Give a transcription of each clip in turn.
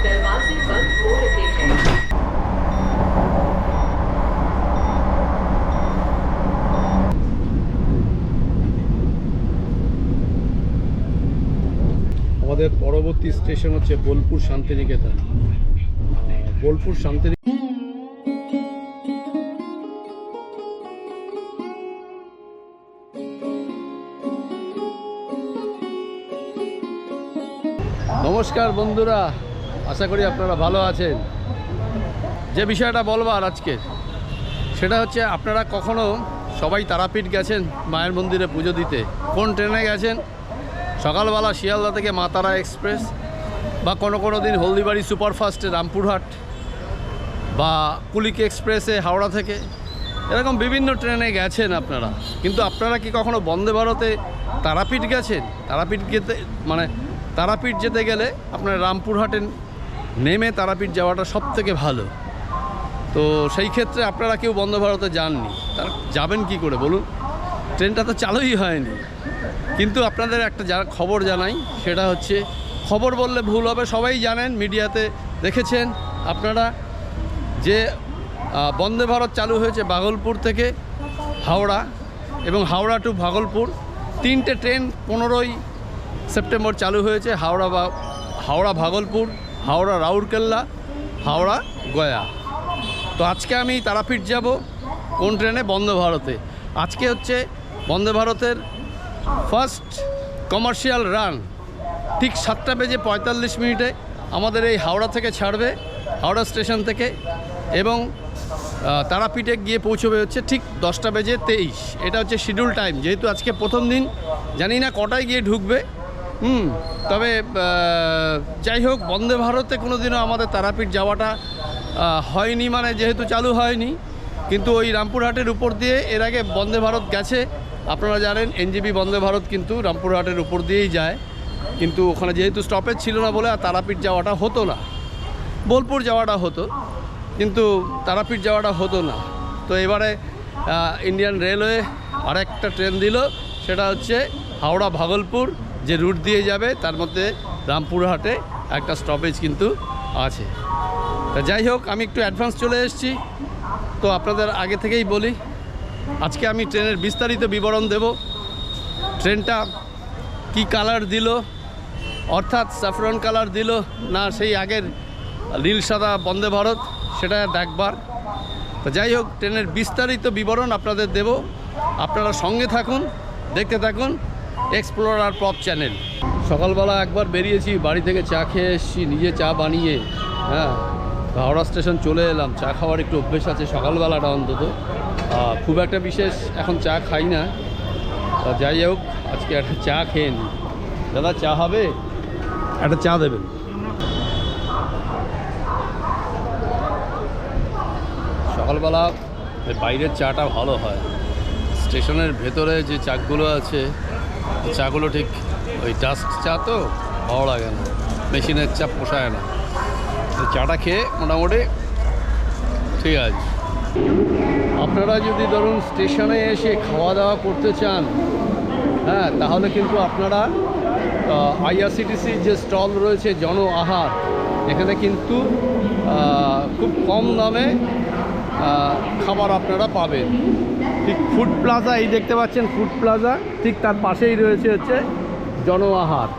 दरवाजे बंद हो रहे हैं। আমাদের পরবর্তী স্টেশন হচ্ছে বোলপুর শান্তিনিকেতন। বোলপুর নমস্কার বন্ধুরা, আশা করি আপনারা ভালো আছেন। যে বিষয়টা বলবার আজকে সেটা হচ্ছে, আপনারা কখনো সবাই তারাপীঠ গেছেন মায়ের মন্দিরে পুজো দিতে? কোন ট্রেনে গেছেন? সকালবেলা শিয়ালদা থেকে মা তারা এক্সপ্রেস, বা কোনো দিন হলদিবাড়ি সুপারফাস্টে রামপুরহাট, বা কুলিক এক্সপ্রেসে হাওড়া থেকে, এরকম বিভিন্ন ট্রেনে গেছেন আপনারা। কিন্তু আপনারা কি কখনো বন্দে ভারতে তারাপীঠ গেছেন? তারাপীঠ যেতে গেলে আপনার রামপুরহাটে নেমে তারাপীঠ যাওয়াটা সবথেকে ভালো। তো সেই ক্ষেত্রে আপনারা কেউ বন্দে ভারতে যাননি, তারা যাবেন কি করে বলুন? ট্রেনটা তো চালুই হয়নি। কিন্তু আপনাদের একটা খবর জানাই, সেটা হচ্ছে, খবর বললে ভুল হবে, সবাই জানেন, মিডিয়াতে দেখেছেন আপনারা, যে বন্দে ভারত চালু হয়েছে ভাগলপুর থেকে হাওড়া, এবং হাওড়া টু ভাগলপুর। 3টে ট্রেন 15ই সেপ্টেম্বর চালু হয়েছে। হাওড়া ভাগলপুর, হাওড়া রাউরকেল্লা, হাওড়া গয়া। তো আজকে আমি তারাপীঠ যাব। কোন ট্রেনে? বন্দে ভারতে। আজকে হচ্ছে বন্দে ভারতের ফার্স্ট কমার্শিয়াল রান। ঠিক 7:45 আমাদের এই হাওড়া থেকে ছাড়বে, হাওড়া স্টেশন থেকে, এবং তারাপীঠে গিয়ে পৌঁছবে হচ্ছে ঠিক 10:23। এটা হচ্ছে শিডিউল টাইম। যেহেতু আজকে প্রথম দিন, জানি না কটায় গিয়ে ঢুকবে। তবে যাই হোক, বন্দে ভারতে কোনো দিনও আমাদের তারাপীঠ যাওয়াটা হয়নি, যেহেতু চালু হয়নি। কিন্তু ওই রামপুরহাটের উপর দিয়ে এর আগে বন্দে ভারত গেছে। আপনারা জানেন এনজেপি বন্দে ভারত কিন্তু রামপুরহাটের উপর দিয়েই যায়। কিন্তু ওখানে যেহেতু স্টপেজ ছিল না বলে আর তারাপীঠ যাওয়াটা হতো না। বোলপুর যাওয়াটা হতো, কিন্তু তারাপীঠ যাওয়াটা হতো না। তো এবারে ইন্ডিয়ান রেলওয়ে আরেকটা ট্রেন দিল, সেটা হচ্ছে হাওড়া ভাগলপুর যে রুট দিয়ে যাবে, তার মধ্যে রামপুরহাটে একটা স্টপেজ কিন্তু আছে। তা যাই হোক, আমি একটু অ্যাডভান্স চলে এসেছি, তো আপনাদের আগে থেকেই বলি, আজকে আমি ট্রেনের বিস্তারিত বিবরণ দেব। ট্রেনটা কি কালার দিল, অর্থাৎ স্যাফরন কালার দিল না সেই আগের নীল সাদা বন্দে ভারত, সেটা দেখবার। তো যাই হোক, ট্রেনের বিস্তারিত বিবরণ আপনাদের দেব। আপনারা সঙ্গে থাকুন, দেখতে থাকুন এক্সপ্লোরার পপ চ্যানেল। সকালবেলা একবার বেরিয়েছি, বাড়ি থেকে চা খেয়ে এসেছি, নিজে চা বানিয়ে। হাওড়া স্টেশন চলে এলাম। চা খাওয়ার একটু অভ্যেস আছে সকালবেলাটা অন্তত, খুব একটা বিশেষ এখন চা খাই না। তা যাই হোক, আজকে একটা চা খেয়ে নিই। দাদা, চা হবে? একটা চা দেবেন। সকালবেলা বাইরের চাটা ভালো হয়। স্টেশনের ভেতরে যে চাগুলো আছে, চাগুলো ঠিক ওই ডাস্ট চা, তো ভালো লাগে না, মেশিনের চা পোষায় না। চাটা খেয়ে মোটামুটি ঠিক আছে। আপনারা যদি ধরুন স্টেশনে এসে খাওয়া দাওয়া করতে চান, তাহলে কিন্তু আপনারা আইআরসিটিসির যে স্টল রয়েছে জন আহার, এখানে কিন্তু খুব কম দামে খাবার আপনারা পাবেন। ঠিক ফুড প্লাজা, এই দেখতে পাচ্ছেন ফুড প্লাজা, ঠিক তার পাশেই রয়েছে হচ্ছে জন আহার।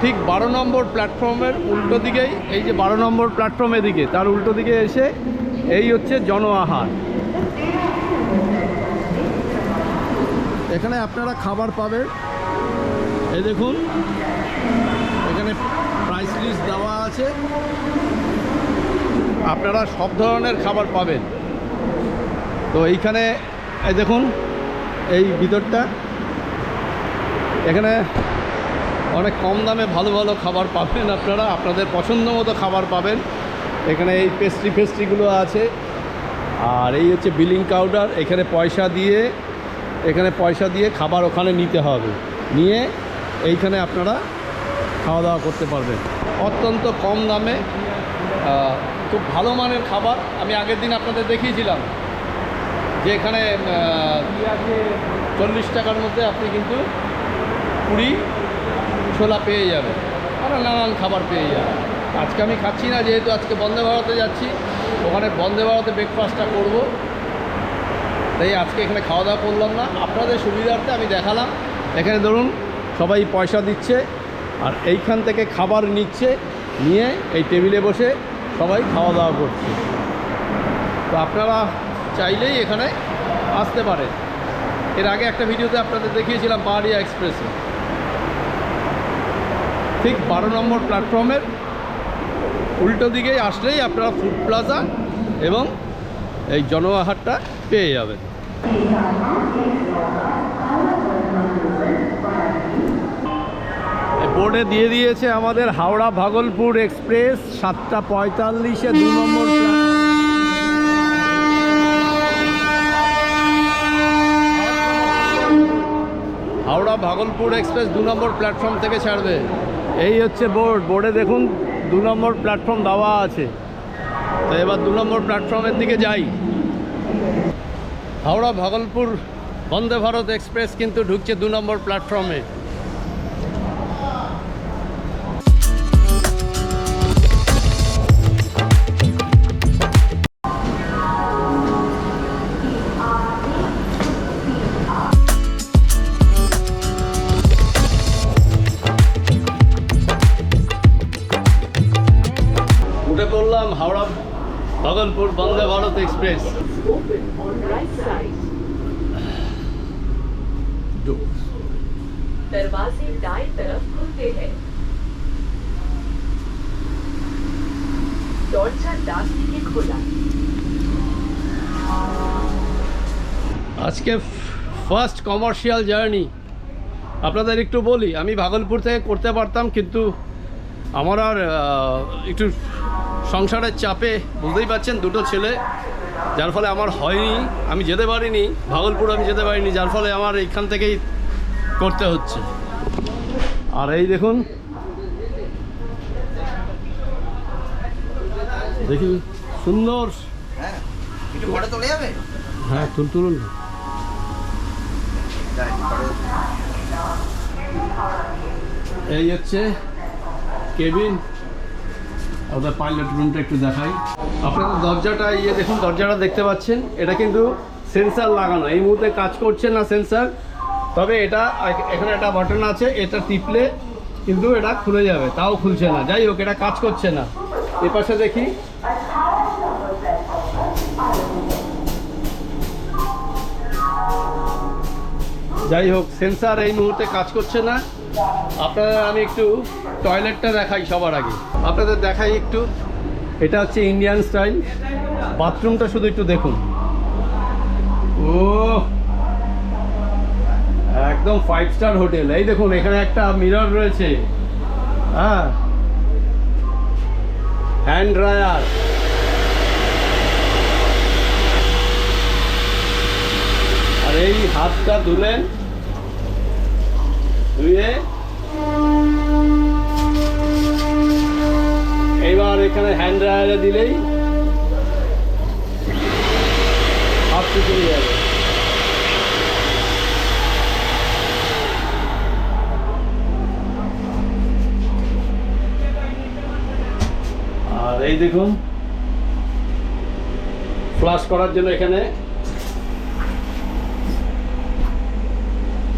ঠিক 12 নম্বর প্ল্যাটফর্মের উল্টো দিকেই, এই যে 12 নম্বর প্ল্যাটফর্মের দিকে, তার উল্টো দিকে এসে এই হচ্ছে জন আহার। এখানে আপনারা খাবার পাবেন। এই দেখুন, এখানে প্রাইস লিস্ট দেওয়া আছে, আপনারা সব ধরনের খাবার পাবেন। তো এইখানে এই দেখুন, এই ভিতরটা, এখানে অনেক কম দামে ভালো ভালো খাবার পাবেন আপনারা, আপনাদের পছন্দ মতো খাবার পাবেন। এখানে এই পেস্ট্রিগুলো আছে, আর এই হচ্ছে বিলিং কাউন্টার। এখানে পয়সা দিয়ে খাবার ওখানে নিতে হবে, নিয়ে এইখানে আপনারা খাওয়া দাওয়া করতে পারবেন অত্যন্ত কম দামে। খুব ভালো মানের খাবার। আমি আগের দিন আপনাদের দেখিয়েছিলাম যে এখানে 40 টাকার মধ্যে আপনি কিন্তু পুরি ছোলা পেয়ে যাবে, আর নানান খাবার পেয়ে যাবে। আজকে আমি খাচ্ছি না, যেহেতু আজকে বন্দে ভারতে যাচ্ছি, ওখানে বন্দে ভারতে ব্রেকফাস্টটা করব, তাই আজকে এখানে খাওয়া দাওয়া করলাম না। আপনাদের সুবিধার্থে আমি দেখালাম। এখানে ধরুন সবাই পয়সা দিচ্ছে আর এইখান থেকে খাবার নিচ্ছে, নিয়ে এই টেবিলে বসে সবাই খাওয়া দাওয়া করছে। তো আপনারা চাইলেই এখানে আসতে পারেন। এর আগে একটা ভিডিওতে আপনাদের দেখিয়েছিলাম পাহাড়িয়া এক্সপ্রেসে, ঠিক 12 নম্বর প্ল্যাটফর্মের উল্টো দিকে আসলেই আপনারা ফুড প্লাজা এবং এই জনআহারটা পেয়ে যাবেন। বোর্ডে দিয়ে দিয়েছে আমাদের হাওড়া ভাগলপুর এক্সপ্রেস 7:45-এ 2 নম্বর হাওড়া ভাগলপুর এক্সপ্রেস 2 নম্বর প্ল্যাটফর্ম থেকে ছাড়বে। এই হচ্ছে বোর্ডে দেখুন 2 নম্বর প্ল্যাটফর্ম দেওয়া আছে। তো এবার 2 নম্বর প্ল্যাটফর্মের দিকে যাই। হাওড়া ভাগলপুর বন্দে ভারত এক্সপ্রেস কিন্তু ঢুকছে 2 নম্বর প্ল্যাটফর্মে। উঠে পড়লাম Howrah Bhagalpur Vande Bharat express. Open on right side. दरवाजे दाएं तरफ खुलते हैं। दरजा डाक दिखे खोला। আজকে ফার্স্ট কমার্শিয়াল জার্নি। আপনাদের একটু বলি, আমি ভাগলপুর থেকে করতে পারতাম, কিন্তু আমার আর একটু সংসারের চাপে, বুঝতেই পারছেন, 2টো ছেলে, যার ফলে আমার হয়নি, আমি যেতে পারিনি ভাগলপুর, আমি যেতে পারিনি, যার ফলে আমার এইখান থেকেই করতে হচ্ছে। আর এই দেখুন, দেখি সুন্দর। হ্যাঁ, একটু ফটো তোলা যাবে? হ্যাঁ, তুলুন। এই হচ্ছে কেবিন, ওদের পাইলট রুমটা একটু দেখাই আপনাদের। দরজাটা দেখুন, দরজাটা দেখতে পাচ্ছেন, এটা কিন্তু সেন্সার লাগানো, এই মুহূর্তে কাজ করছে না সেন্সার, তবে এটা এখানে একটা বাটন আছে, এটা টিপলে কিন্তু এটা খুলে যাবে, তাও খুলছে না। যাই হোক, এটা কাজ করছে না। এ পাশে দেখি, যাই হোক, সেন্সার এই মুহূর্তে কাজ করছে না। আপনাদের আমি একটু টয়লেটটা দেখাই সবার আগে, আপনাদের দেখাই একটু। এটা হচ্ছে ইন্ডিয়ান স্টাইল, বাথরুমটা শুধু একটু দেখুন। ও একদম 5 স্টার হোটেল। এই দেখুন, এখানে একটা মিরর রয়েছে, হ্যাঁ, হ্যান্ড ড্রায়ার, আর এই হাতটা ধুলেন, ধুয়ে এইবার এখানে হ্যান্ড ড্রায়ারে দিলেই হাত শুকিয়ে যাবে। আর এই দেখুন, ফ্লাশ করার জন্য এখানে,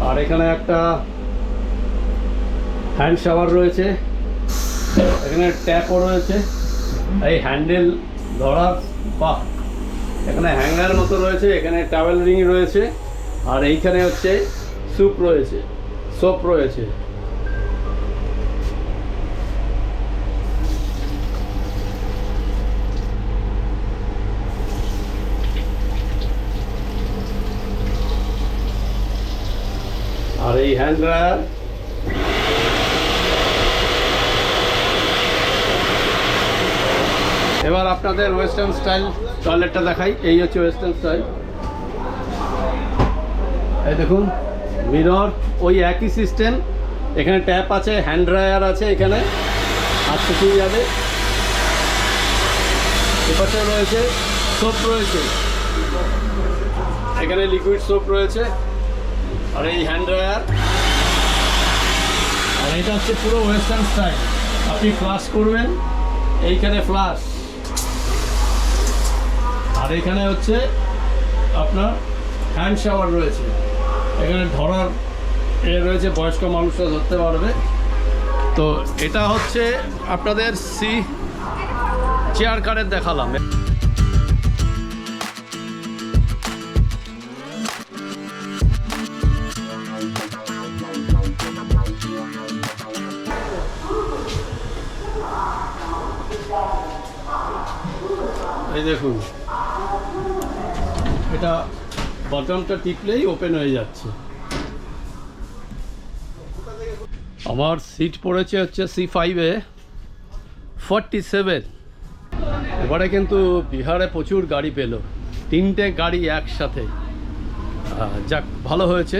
আর এখানে একটা হ্যান্ড শাওয়ার রয়েছে, এখানে ট্যাপও রয়েছে, এই হ্যান্ডেল ধরার, বাহ, এখানে হ্যাঙ্গার মতো রয়েছে, এখানে টাওয়েল রিং রয়েছে, আর এইখানে হচ্ছে সোপ রয়েছে। আর এই হ্যান্ড ড্রায়ার, এবার আপনাদের ওয়েস্টার্ন স্টাইল টয়লেটটা দেখাই। এই হচ্ছে ওয়েস্টার্ন স্টাইল। এই দেখুন, মিরর, ওই একই সিস্টেম, এখানে ট্যাপ আছে, হ্যান্ড ড্রায়ার আছে, এখানে হাত শুকিয়ে যাবে। এপাশে রয়েছে সোপ রয়েছে, এখানে লিকুইড সোপ রয়েছে, আর এই হ্যান্ড ড্রায়ার। আর এটা হচ্ছে পুরো ওয়েস্টার্ন স্টাইল। আপনি ফ্লাশ করবেন, এইখানে ফ্লাশ, আর এখানে হচ্ছে আপনার হ্যান্ড শাওয়ার রয়েছে। এখানে ধরার রয়েছে, বয়স্ক মানুষরা ধরতে পারবে। তো এটা হচ্ছে আপনাদের চেয়ার কারের দেখালাম। এই দেখুন, এটা বাটনটা টিপলেই ওপেন হয়ে যাচ্ছে। আমার সিট পড়েছে হচ্ছে C5-এ 47। এবারে কিন্তু বিহারে প্রচুর গাড়ি পেল, 3টে গাড়ি একসাথে। যাক, ভালো হয়েছে।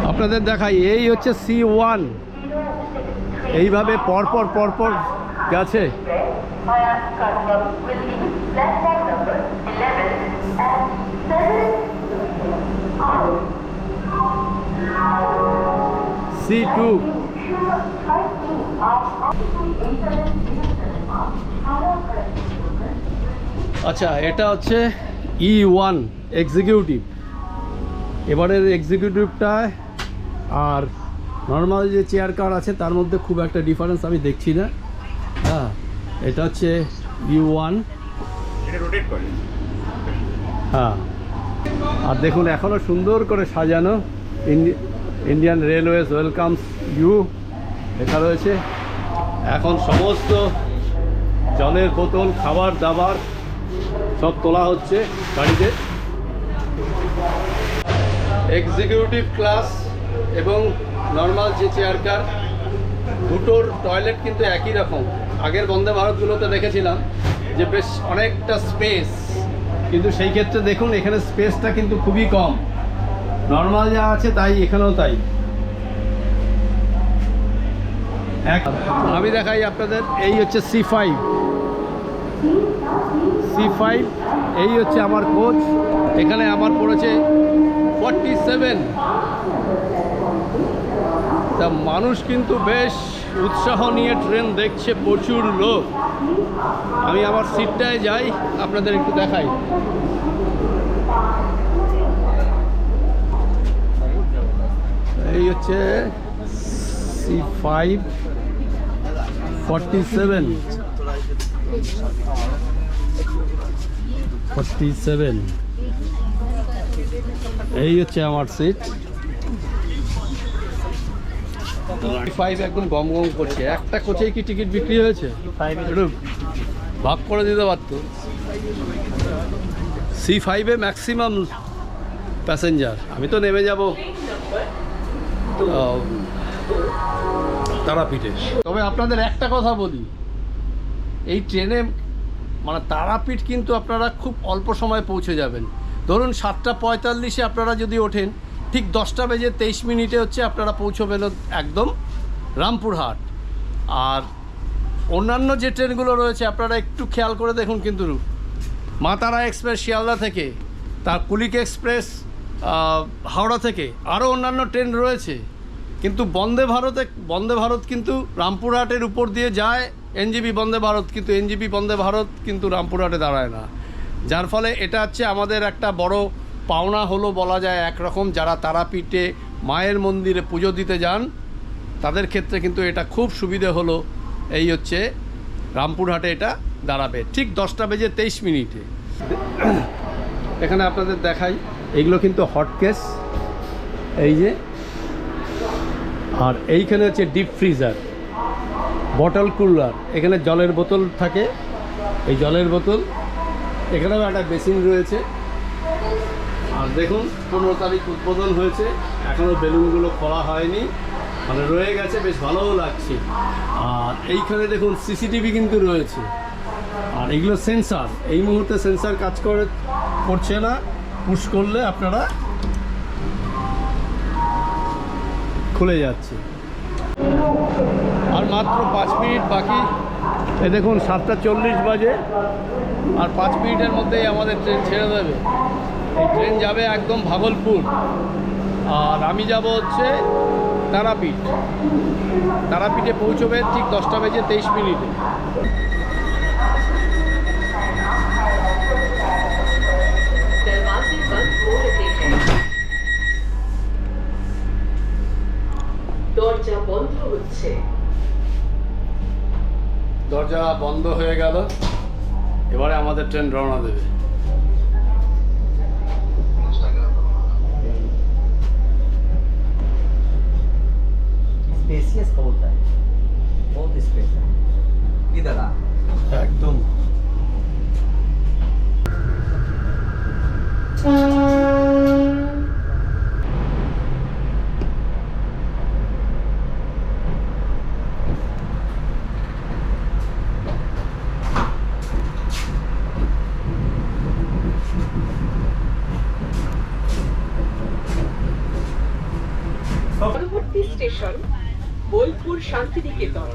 আপনাদের দেখাই, এই হচ্ছে C1, এইভাবে পরপর পরপর গেছে। C2, আচ্ছা, এটা হচ্ছে E1 এক্সিকিউটিভ। এবারের এক্সিকিউটিভটায় আর নর্মাল যে চেয়ার কার আছে তার মধ্যে খুব একটা ডিফারেন্স আমি দেখছি না। হ্যাঁ, এটা হচ্ছে E1। হ্যাঁ, আর দেখুন এখনও সুন্দর করে সাজানো, ইন্ডিয়ান রেলওয়েজ ওয়েলকামস ইউ লেখা রয়েছে। এখন সমস্ত জলের বোতল, খাবার দাবার সব তোলা হচ্ছে গাড়িতে। এক্সিকিউটিভ ক্লাস এবং নর্মাল যে চেয়ার কার, দুটোর টয়লেট কিন্তু একই রকম। আগের বন্দে ভারতগুলোতে দেখেছিলাম যে বেশ অনেকটা স্পেস, কিন্তু সেই ক্ষেত্রে দেখুন এখানে স্পেসটা কিন্তু খুবই কম। নর্মাল যা আছে তাই এখানেও তাই। আমি দেখাই আপনাদের, এই হচ্ছে C5। এই হচ্ছে আমার কোচ। এখানে আমার পড়েছে 47। তা মানুষ কিন্তু বেশ উৎসাহ নিয়ে ট্রেন দেখছে, প্রচুর লোক। আমি আমার সিটটায় যাই, আপনাদের একটু দেখাই। এই হচ্ছে C5 47। এই হচ্ছে আমার সিট। 5 একদম গম গম করছে। একটা কোচেই কি টিকিট বিক্রি হয়েছে? একটু ভাগ করে দিতে পারতো। C5-এ ম্যাক্সিমাম প্যাসেঞ্জার। আমি তো নেমে যাব তারাপীঠে। তবে আপনাদের একটা কথা বলি, এই ট্রেনে মানে তারাপীঠ কিন্তু আপনারা খুব অল্প সময় পৌঁছে যাবেন। ধরুন 7:45-এ আপনারা যদি ওঠেন, ঠিক 10:23 হচ্ছে আপনারা পৌঁছবেন একদম রামপুরহাট। আর অন্যান্য যে ট্রেনগুলো রয়েছে আপনারা একটু খেয়াল করে দেখুন, কিন্তু মা তারা এক্সপ্রেস শিয়ালদা থেকে, তার কুলিক এক্সপ্রেস হাওড়া থেকে, আরও অন্যান্য ট্রেন রয়েছে। কিন্তু বন্দে ভারত কিন্তু রামপুরহাটের উপর দিয়ে যায়, এনজিবি বন্দে ভারত, কিন্তু এনজিবি বন্দে ভারত কিন্তু রামপুরহাটে দাঁড়ায় না। যার ফলে এটা হচ্ছে আমাদের একটা বড় পাওনা হলো বলা যায় একরকম। যারা তারাপীঠে মায়ের মন্দিরে পুজো দিতে যান তাদের ক্ষেত্রে কিন্তু এটা খুব সুবিধে হলো। এই হচ্ছে রামপুরহাটে এটা দাঁড়াবে ঠিক 10:23। এখানে আপনাদের দেখাই, এগুলো কিন্তু হটকেস, এই যে। আর এইখানে হচ্ছে ডিপ ফ্রিজার, বটল কুলার। এখানে জলের বোতল থাকে, এই জলের বোতল। এখানেও একটা বেসিন রয়েছে। আর দেখুন 15 তারিখ উদ্বোধন হয়েছে, এখনও বেলুনগুলো খোলা হয়নি, মানে রয়ে গেছে, বেশ ভালোও লাগছে। আর এইখানে দেখুন সিসিটিভি কিন্তু রয়েছে। আর এগুলো সেন্সার, এই মুহূর্তে সেন্সার কাজ করছে না, পুশ করলে আপনারা খুলে যাচ্ছে। আর মাত্র 5 মিনিট বাকি। এ দেখুন 7:40 বাজে, আর 5 মিনিটের মধ্যেই আমাদের ট্রেন ছেড়ে দেবে। এই ট্রেন যাবে একদম ভাগলপুর, আর আমি যাব হচ্ছে তারাপীঠ। তারাপীঠে পৌঁছবে ঠিক 10:23। दरवाजे बंद हो रहे हैं। দরজা বন্ধ হচ্ছে। দরজা বন্ধ হয়ে গেল, এবারে আমাদের ট্রেন রওনা দেবে। स्पेसियस का होता है, बहुत स्पेस है इधर आ। একদম পরবর্তী স্টেশন বোলপুর শান্তিনিকেতন।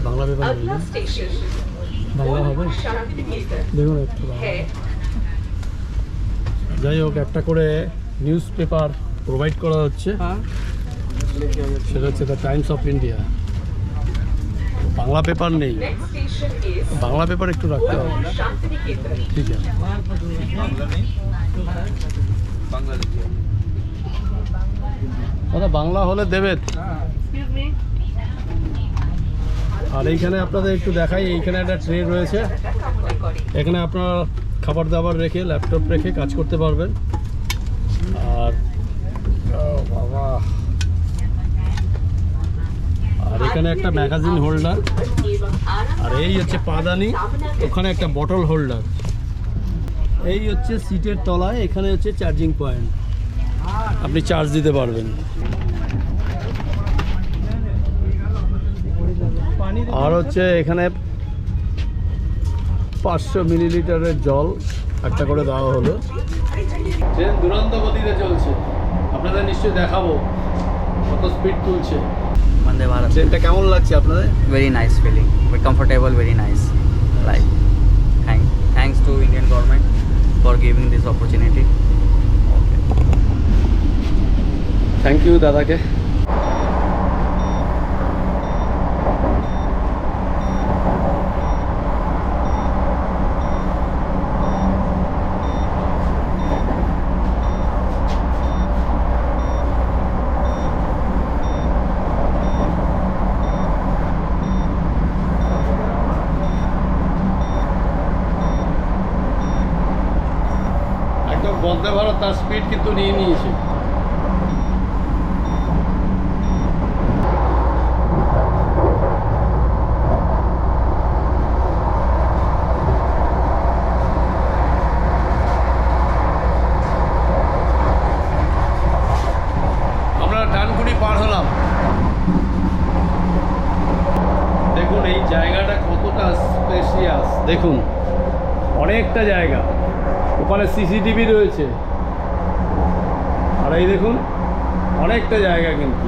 বাংলা পেপার अगला स्टेशन বাংলা হবে বোলপুর শান্তিনিকেতন দেখুন একটু বাংলা। है। যাই হোক, একটা করে নিউজ পেপার প্রোভাইড করা হচ্ছে, সেটা হচ্ছে the Times of India. Bangla paper নেই, next station is Bangla paper একটু রাখতে হবে। বোলপুর শান্তিনিকেতন। ঠিক আছে, দাদা বাংলা হলে দেবেন। Excuse me. আর এইখানে আপনাদের একটু দেখাই, এইখানে একটা ট্রে রয়েছে, এখানে আপনারা খাবার দাবার রেখে ল্যাপটপ রেখে কাজ করতে পারবেন। আর বাবা, আর এখানে একটা ম্যাগাজিন হোল্ডার, আর এই হচ্ছে পাদানি, ওখানে একটা বটল হোল্ডার। এই হচ্ছে সিটের তলায়, এখানে হচ্ছে চার্জিং পয়েন্ট, আপনি চার্জ দিতে পারবেন। আর হচ্ছে এখানে 500 মিলিলিটারের জল একটা করে দেওয়া হলো। ট্রেন দুরন্ত গতিতে চলছে, আপনাদের নিশ্চয়ই দেখাবো কত স্পিড তুলছে। वंदे भारत ট্রেনটা কেমন লাগছে আপনাদের? very nice feeling, very comfortable, very nice. Like thanks to Indian government for giving this opportunity. Okay. Thank you দাদাকে। একদম বন্দে ভারত তার স্পিড কিন্তু নিয়ে নিয়েছে। আমরা ডানকুনি পার হলাম। দেখুন এই জায়গাটা কতটা স্পেশিয়াস, দেখুন অনেকটা জায়গা, ওখানে সিসিটিভি রয়েছে, আর এই দেখুন অনেকটা জায়গা কিন্তু।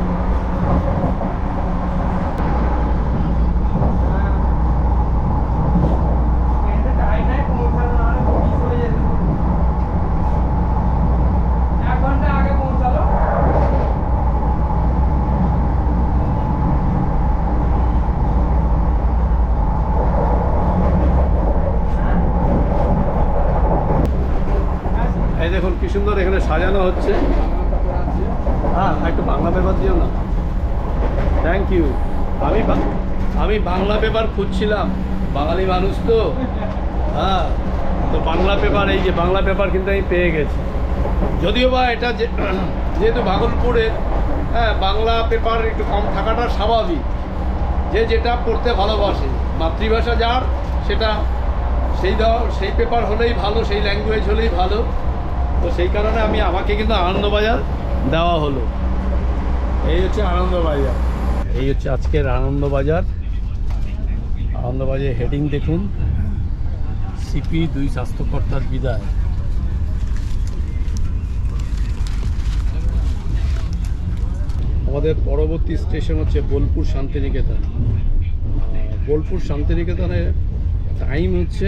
এই দেখুন কি সুন্দর এখানে সাজানো হচ্ছে। হ্যাঁ, একটু বাংলা পেপার দিও না। Thank you. আমি বাংলা পেপার খুঁজছিলাম, বাঙালি মানুষ তো। হ্যাঁ, তো বাংলা পেপার, এই যে বাংলা পেপার কিন্তু আমি পেয়ে গেছি। যদিও বা এটা যেহেতু ভাগলপুরে, হ্যাঁ, বাংলা পেপার একটু কম থাকাটা স্বাভাবিক, যে যেটা পড়তে ভালোবাসে, মাতৃভাষা যার সেটা সেই পেপার হলেই ভালো, সেই ল্যাঙ্গুয়েজ হলেই ভালো। তো সেই কারণে আমাকে কিন্তু আনন্দবাজার দেওয়া হলো। এই হচ্ছে আনন্দবাজার, এই হচ্ছে আজকের আনন্দবাজার। আনন্দবাজারের হেডিং দেখুন, সিপি 2 স্বাস্থ্যকর্তার বিদায়। আমাদের পরবর্তী স্টেশন হচ্ছে বোলপুর শান্তিনিকেতন। বোলপুর শান্তিনিকেতনের টাইম হচ্ছে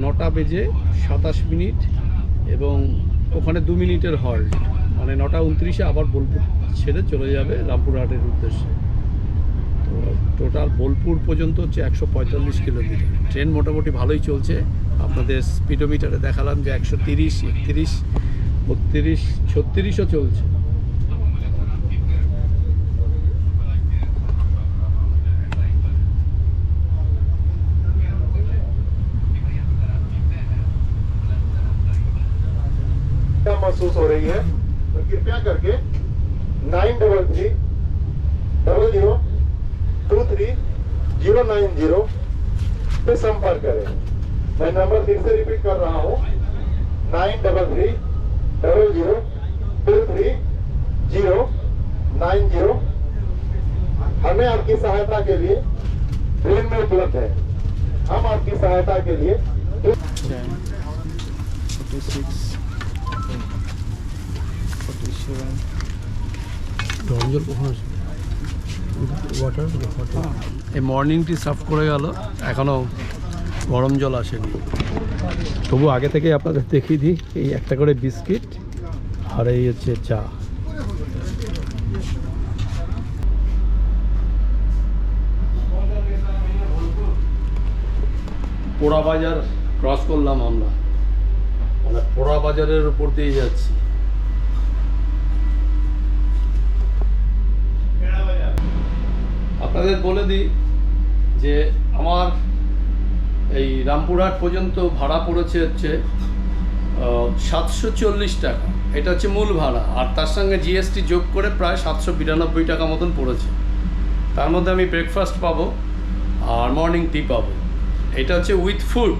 9:27 এবং ওখানে 2 মিনিটের হল্ট, মানে 9:29 আবার বোলপুর ছেড়ে চলে যাবে রামপুরহাটের উদ্দেশ্যে। তো টোটাল বোলপুর পর্যন্ত হচ্ছে 145 কিলোমিটার। ট্রেন মোটামুটি ভালোই চলছে। আপনাদের স্পিডোমিটারে দেখালাম যে 130, 31, 32, 36ও চলছে। महसूस हो रही है तो कृपया करके 930023 पे संपर्क करें। मैं नंबर फिर से रिपीट कर रहा हूँ 930023 हमें आपकी सहायता के लिए ट्रेन में उपलब्ध है। हम आपकी सहायता के लिए 46 47 গরম জল কখন আসবে? এই মর্নিং টি সার্ভ করে গেল, এখনও গরম জল আসেনি। তবু আগে থেকে আপনাদের দেখিয়ে দিই, এই একটা করে বিস্কিট আর এই হচ্ছে চা। পোড়া বাজার ক্রস করলাম আমরা, মানে পোড়া বাজারের উপর দিয়ে যাচ্ছি। আপনাদের বলে দিই যে আমার এই রামপুরহাট পর্যন্ত ভাড়া পড়েছে হচ্ছে 740 টাকা। এটা হচ্ছে মূল ভাড়া, আর তার সঙ্গে জিএসটি যোগ করে প্রায় 792 টাকা মতন পড়েছে। তার মধ্যে আমি ব্রেকফাস্ট পাবো আর মর্নিং টি পাবো। এটা হচ্ছে উইথ ফুড।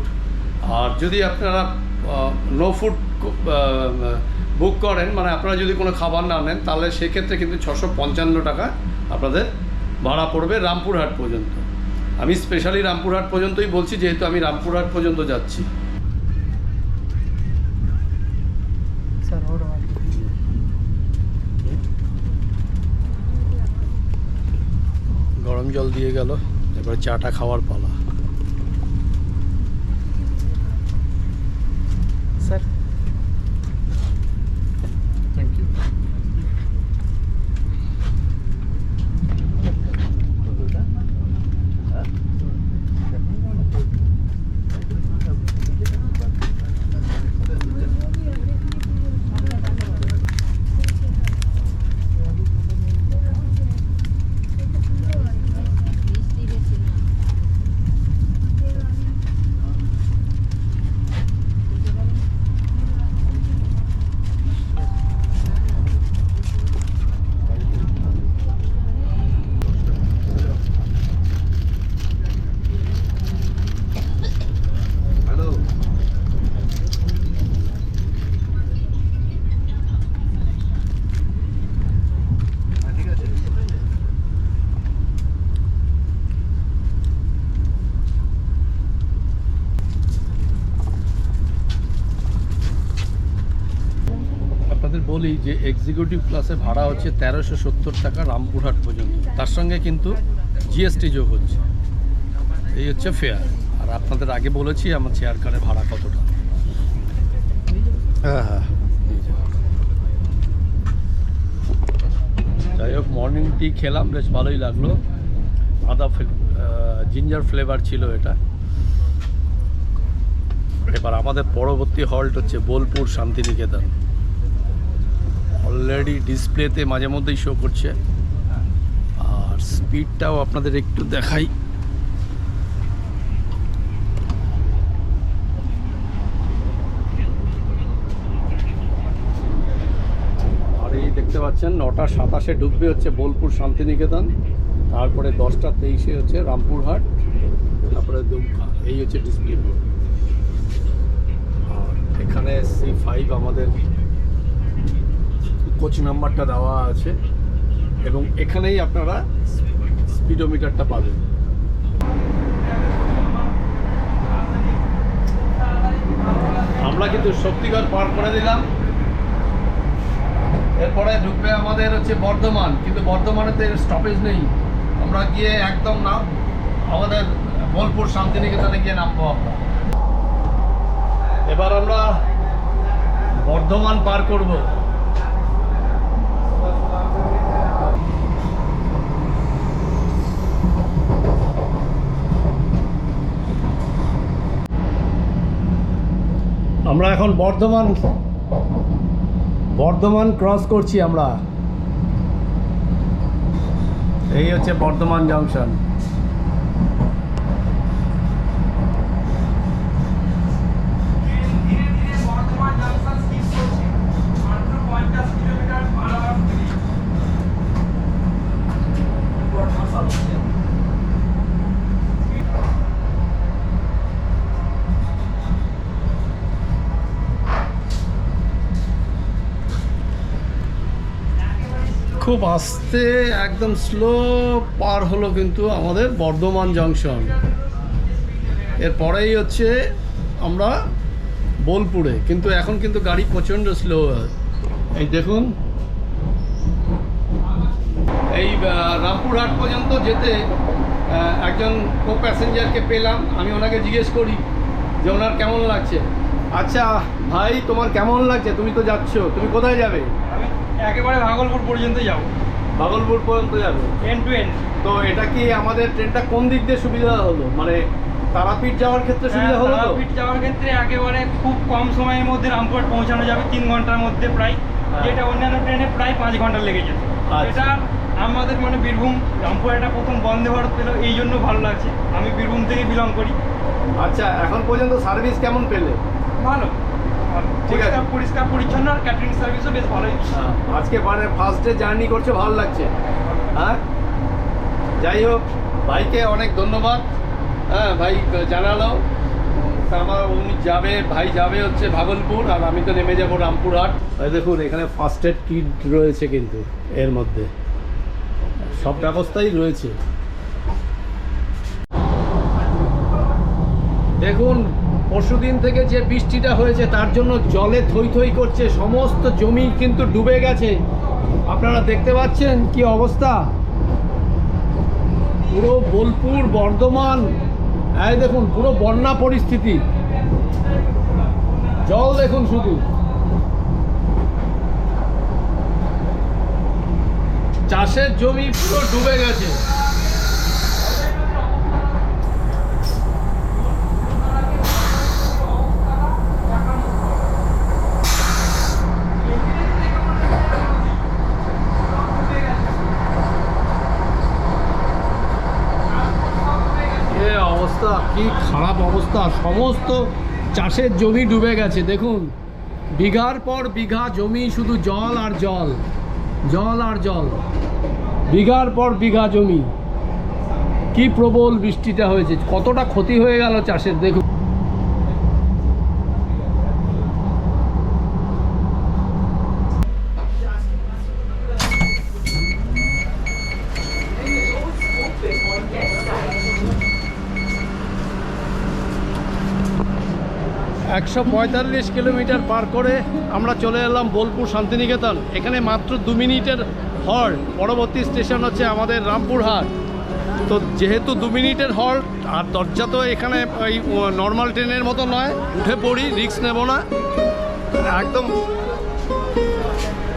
আর যদি আপনারা নো ফুড বুক করেন, মানে আপনারা যদি কোনো খাবার না নেন, তাহলে সেক্ষেত্রে কিন্তু 655 টাকা আপনাদের ভাড়া পড়বে রামপুরহাট পর্যন্ত। আমি স্পেশালি রামপুরহাট পর্যন্তই বলছি, যেহেতু আমি রামপুরহাট পর্যন্ত যাচ্ছি। গরম জল দিয়ে গেল, এবার চাটা খাওয়ার পালা। Sir thank you. বলি যে এক্সিকিউটিভ ক্লাসে ভাড়া হচ্ছে 1370 টাকা রামপুরহাট পর্যন্ত। তার সঙ্গে কিন্তু জিএসটি যোগ হচ্ছে। এই হচ্ছে ফেয়ার। আর আপনাদের আগে বলেছি আমার চেয়ার কারের ভাড়া কতটা। হ্যাঁ, যাই হোক, মর্নিং টি খেলাম, বেশ ভালোই লাগলো। জিঞ্জার ফ্লেভার ছিল এটা। এবার আমাদের পরবর্তী হল্ট হচ্ছে বোলপুর শান্তিনিকেতন। অলরেডি ডিসপ্লেতে মাঝে মধ্যেই শো করছে, আর স্পিডটাও আপনাদের একটু দেখাই। আর এই দেখতে পাচ্ছেন 9:27-এ ঢুকবে হচ্ছে বোলপুর শান্তিনিকেতন, তারপরে 10:23-এ হচ্ছে রামপুরহাট, তারপরে দুমকা। এই হচ্ছে ডিসপ্লে বোর্ড। আর এখানে C5 আমাদের কোচ নাম্বারটা দেওয়া আছে, এবং এখানেই আপনারা স্পিডোমিটারটা পাবেন। আমরা কিন্তু শক্তিগড় পার করে দিলাম। এরপরে ঢুকবে আমাদের হচ্ছে বর্ধমান, কিন্তু বর্ধমানেতে স্টপেজ নেই। আমরা গিয়ে একদম আমাদের বোলপুর শান্তিনিকেতনে গিয়ে নামবো আমরা। এবার আমরা বর্ধমান পার করব। আমরা এখন বর্ধমান ক্রস করছি আমরা। এই হচ্ছে বর্ধমান জংশন। খুব আস্তে একদম স্লো পার হলো কিন্তু আমাদের বর্ধমান জংশন। এরপরেই হচ্ছে আমরা বোলপুরে, কিন্তু এখন কিন্তু গাড়ি প্রচণ্ড স্লো। এই দেখুন, এই রামপুরহাট পর্যন্ত যেতে একজন কো প্যাসেঞ্জারকে পেলাম। আমি ওনাকে জিজ্ঞেস করি যে ওনার কেমন লাগছে। আচ্ছা ভাই, তোমার কেমন লাগছে? তুমি তো যাচ্ছ, তুমি কোথায় যাবে? একেবারে ভাগলপুর পর্যন্ত যাব। ভাগলপুর পর্যন্ত যাবে এন্ড টু এন্ড। তো এটা কি আমাদের ট্রেনটা কোন দিক দিয়ে সুবিধা হলো? মানে তারাপীঠ যাওয়ার ক্ষেত্রে সুবিধা হলো? তারাপীঠ যাওয়ার ক্ষেত্রে একেবারে খুব কম সময়ের মধ্যে রামপুরহাট পৌঁছানো যাবে, 3 ঘন্টার মধ্যে প্রায়। যেটা অন্যান্য ট্রেনে প্রায় 5 ঘন্টা লেগে যেত। এটা আমাদের মানে বীরভূম রামপুরহাটটা প্রথম বন্দে ভারত পেল, এই জন্য ভালো লাগছে। আমি বীরভূম থেকে বিলং করি। আচ্ছা, এখন পর্যন্ত সার্ভিস কেমন পেলে? ভালো, ঠিক আছে। পরিষ্কার পরিচ্ছন্ন, আর ক্যাটারিং সার্ভিসও বেশ ভালোই। আজকে মানে ফার্স্ট ডে জার্নি করছে, ভালো লাগছে। হ্যাঁ, যাই হোক, ভাইকে অনেক ধন্যবাদ। হ্যাঁ, ভাই জানালো। আমার উনি যাবে, ভাই যাবে হচ্ছে ভাগলপুর, আর আমি তো নেমে যাবো রামপুরহাট। এই দেখুন, এখানে ফার্স্ট এড কিট রয়েছে কিন্তু এর মধ্যে সব ব্যবস্থাই রয়েছে। দেখুন, পরশুদিন থেকে যে বৃষ্টিটা হয়েছে তার জন্য জলে থই থই করছে, সমস্ত জমি কিন্তু ডুবে গেছে। আপনারা দেখতে পাচ্ছেন কি অবস্থা, পুরো বোলপুর বর্ধমান, এই দেখুন পুরো বন্যা পরিস্থিতি। জল দেখুন শুধু, চাষের জমি পুরো ডুবে গেছে। কি খারাপ অবস্থা, সমস্ত চাষের জমি ডুবে গেছে। দেখুন, বিঘার পর বিঘা জমি শুধু জল আর জল, জল আর জল, বিঘার পর বিঘা জমি। কি প্রবল বৃষ্টিটা হয়েছে, কতটা ক্ষতি হয়ে গেল চাষের। দেখুন, একশো 45 কিলোমিটার পার করে আমরা চলে এলাম বোলপুর শান্তিনিকেতন। এখানে মাত্র 2 মিনিটের হল্ট, পরবর্তী স্টেশন হচ্ছে আমাদের রামপুরহাট। তো যেহেতু 2 মিনিটের হল্ট, আর দরজা তো এখানে ওই নর্মাল ট্রেনের মতো নয়, উঠে পড়ি, রিস্ক নেব না একদম।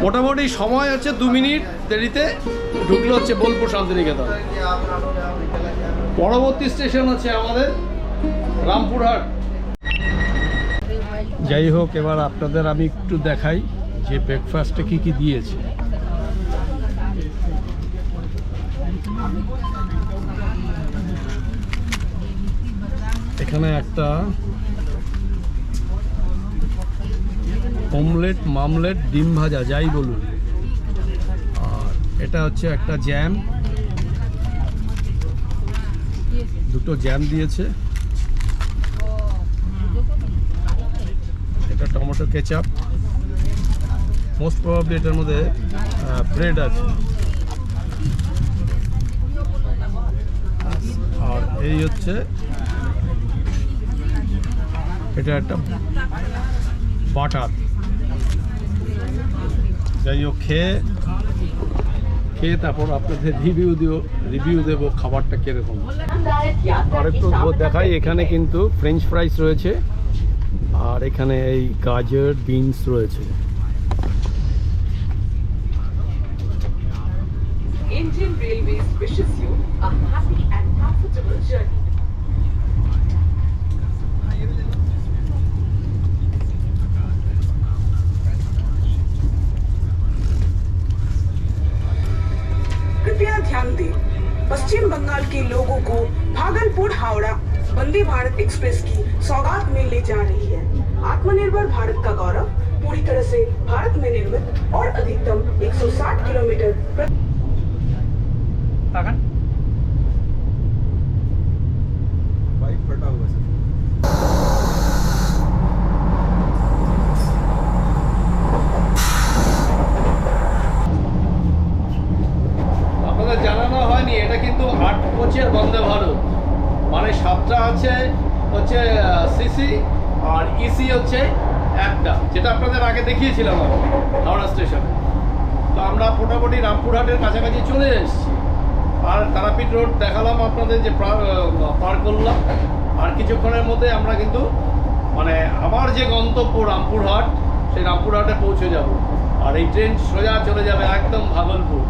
মোটামুটি সময় হচ্ছে 2 মিনিট দেরিতে ঢুকলো হচ্ছে বোলপুর শান্তিনিকেতন। পরবর্তী স্টেশন হচ্ছে আমাদের রামপুরহাট। যাই হোক, এবার আপনাদের আমি একটু দেখাই যে ব্রেকফাস্টে কি কি দিয়েছে। এখানে একটা অমলেট, মামলেট, ডিম ভাজা যাই বলুন, আর এটা হচ্ছে একটা জ্যাম, 2টো জ্যাম দিয়েছে। এটা টমেটো কেচাপ, মোস্ট প্রবাবলি এটার মধ্যে ব্রেড আছে। আর এই হচ্ছে এটা একটা বাটার। যাই হোক, খেয়ে তারপর আপনাদের রিভিউ দেবো খাবারটা কীরকম। আর একটু দেখাই, এখানে কিন্তু ফ্রেঞ্চ ফ্রাইস রয়েছে, আর এখানে এই গাজর, বিনস রয়েছে। Indian Railways wishes you a happy and comfortable journey. Vande Bharat express की सौगात मिलने जा रही है। आत्मनिर्भर भारत का गौरव पूरी तरह से भारत में निर्मित और अधिकतम 160 किलोमीटर আপনাদের জানানো হয়নি, এটা কিন্তু 8 কোচের বন্দে ভারত, মানে 7টা আছে হচ্ছে সিসি আর ইসি হচ্ছে একটা, যেটা আপনাদের আগে দেখিয়েছিলাম আমি হাওড়া স্টেশনে। তো আমরা মোটামুটি রামপুরহাটের কাছাকাছি চলে এসেছি, আর তারাপীঠ রোড দেখালাম আপনাদের যে পার করলাম, আর কিছুক্ষণের মধ্যে আমরা কিন্তু মানে আমার যে গন্তব্য রামপুরহাট, সেই রামপুরহাটে পৌঁছে যাব। আর এই ট্রেন সোজা চলে যাবে একদম ভাগলপুর।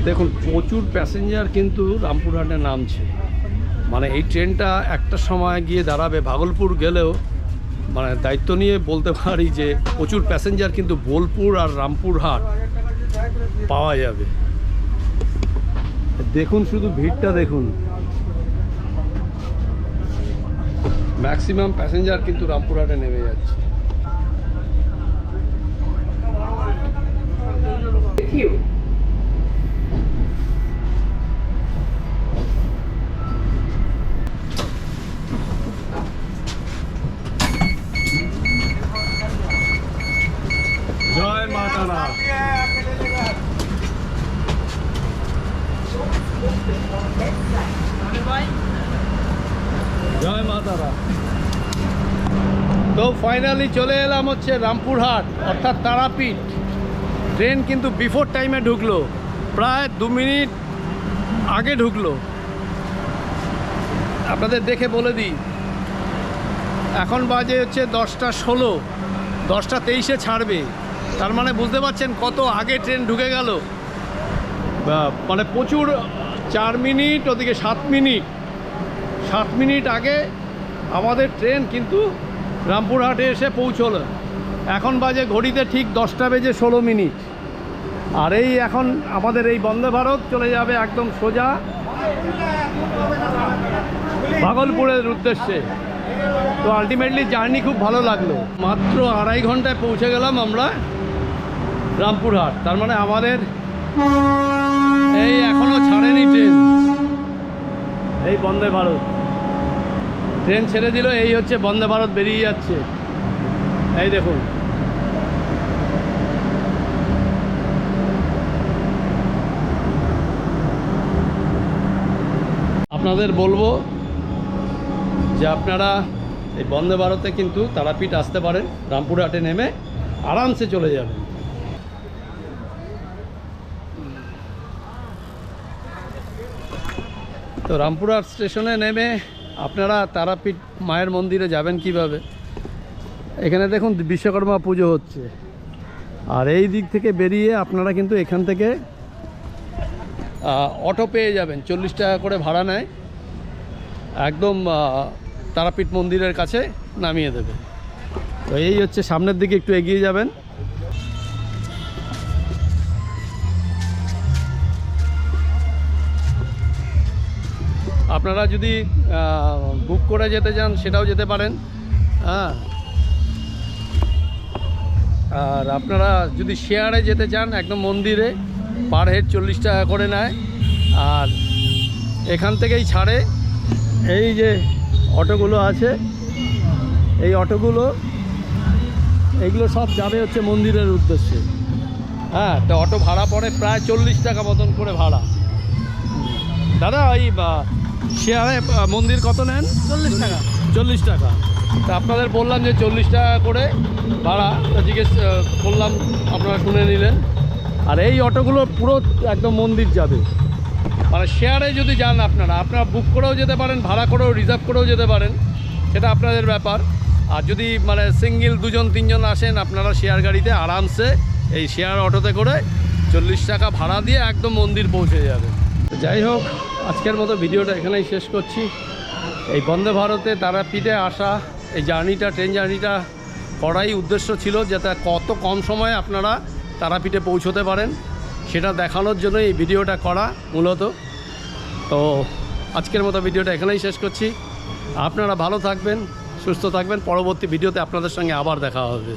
দেখুন প্রচুর প্যাসেঞ্জার কিন্তু রামপুরহাটে নামছে, মানে এই ট্রেনটা একটা সময় গিয়ে দাঁড়াবে ভাগলপুর গেলেও, মানে দায়িত্ব নিয়ে বলতে পারি যে প্রচুর প্যাসেঞ্জার কিন্তু বোলপুর আর রামপুরহাট পাওয়া যাবে। দেখুন শুধু ভিড়টা দেখুন, ম্যাক্সিমাম প্যাসেঞ্জার কিন্তু রামপুরহাটে নেমে যাচ্ছে। With you. জয় মা তারা। জয় মা তারা। তো ফাইনালি চলে এলাম হচ্ছে রামপুরহাট অর্থাৎ তারাপীঠ। ট্রেন কিন্তু বিফোর টাইমে ঢুকলো, প্রায় 2 মিনিট আগে ঢুকলো। আপনাদের দেখে বলে দিই, এখন বাজে হচ্ছে 10টা 16, 10টা 23-এ ছাড়বে। তার মানে বুঝতে পারছেন কত আগে ট্রেন ঢুকে গেল। মানে প্রচুর 4 মিনিট, ওদিকে 7 মিনিট আগে আমাদের ট্রেন কিন্তু রামপুরহাটে এসে পৌঁছলো। এখন বাজে ঘড়িতে ঠিক 10টা বেজে 16 মিনিট। আর এই এখন আমাদের এই বন্দে ভারত চলে যাবে একদম সোজা ভাগলপুরের উদ্দেশ্যে। তো আলটিমেটলি জার্নি খুব ভালো লাগলো। মাত্র 2.5 ঘন্টায় পৌঁছে গেলাম আমরা রামপুরহাট। তার মানে আমাদের এই এখনও ছাড়েনি ট্রেন, এই বন্দে ভারত ট্রেন ছেড়ে দিল। এই হচ্ছে বন্দে ভারত বেরিয়ে যাচ্ছে, এই দেখুন। আপনাদের বলবো যে আপনারা এই বন্দে ভারতে কিন্তু তারাপীঠ আসতে পারেন, রামপুরহাটে নেমে আরামসে চলে যাবেন। তো রামপুরহাট স্টেশনে নেমে আপনারা তারাপীঠ মায়ের মন্দিরে যাবেন কিভাবে? এখানে দেখুন বিশ্বকর্মা পুজো হচ্ছে, আর এই দিক থেকে বেরিয়ে আপনারা কিন্তু এখান থেকে অটো পেয়ে যাবেন। 40 টাকা করে ভাড়া নেয়, একদম তারাপীঠ মন্দিরের কাছে নামিয়ে দেবে। তো এই হচ্ছে, সামনের দিকে একটু এগিয়ে যাবেন। আপনারা যদি বুক করে যেতে চান সেটাও যেতে পারেন, হ্যাঁ। আর আপনারা যদি শেয়ারে যেতে চান একদম মন্দিরে, পার হেড 40 টাকা করে নেয়। আর এখান থেকেই ছাড়ে এই যে অটোগুলো আছে, এই অটোগুলো এইগুলো সব যাবে হচ্ছে মন্দিরের উদ্দেশ্যে, হ্যাঁ। তো অটো ভাড়া পড়ে প্রায় 40 টাকা মতন করে ভাড়া। দাদা ওই শেয়ারে মন্দির কত নেন? 40 টাকা। 40 টাকা। তা আপনাদের বললাম যে 40 টাকা করে ভাড়া, জিজ্ঞেস করলাম, আপনারা শুনে নিলেন। আর এই অটোগুলো পুরো একদম মন্দির যাবে। মানে শেয়ারে যদি যান আপনারা বুক করেও যেতে পারেন, ভাড়া করেও, রিজার্ভ করেও যেতে পারেন, সেটা আপনাদের ব্যাপার। আর যদি মানে সিঙ্গেল 2জন 3জন আসেন, আপনারা শেয়ার গাড়িতে আরামসে এই শেয়ার অটোতে করে 40 টাকা ভাড়া দিয়ে একদম মন্দির পৌঁছে যাবে। যাই হোক, আজকের মতো ভিডিওটা এখানেই শেষ করছি। এই বন্দে ভারতে তারাপীঠে আসা এই জার্নিটা, ট্রেন জার্নিটা করাই উদ্দেশ্য ছিল, যাতে কত কম সময়ে আপনারা তারাপীঠে পৌঁছতে পারেন সেটা দেখানোর জন্য এই ভিডিওটা করা মূলত। তো আজকের মতো ভিডিওটা এখানেই শেষ করছি। আপনারা ভালো থাকবেন, সুস্থ থাকবেন। পরবর্তী ভিডিওতে আপনাদের সঙ্গে আবার দেখা হবে।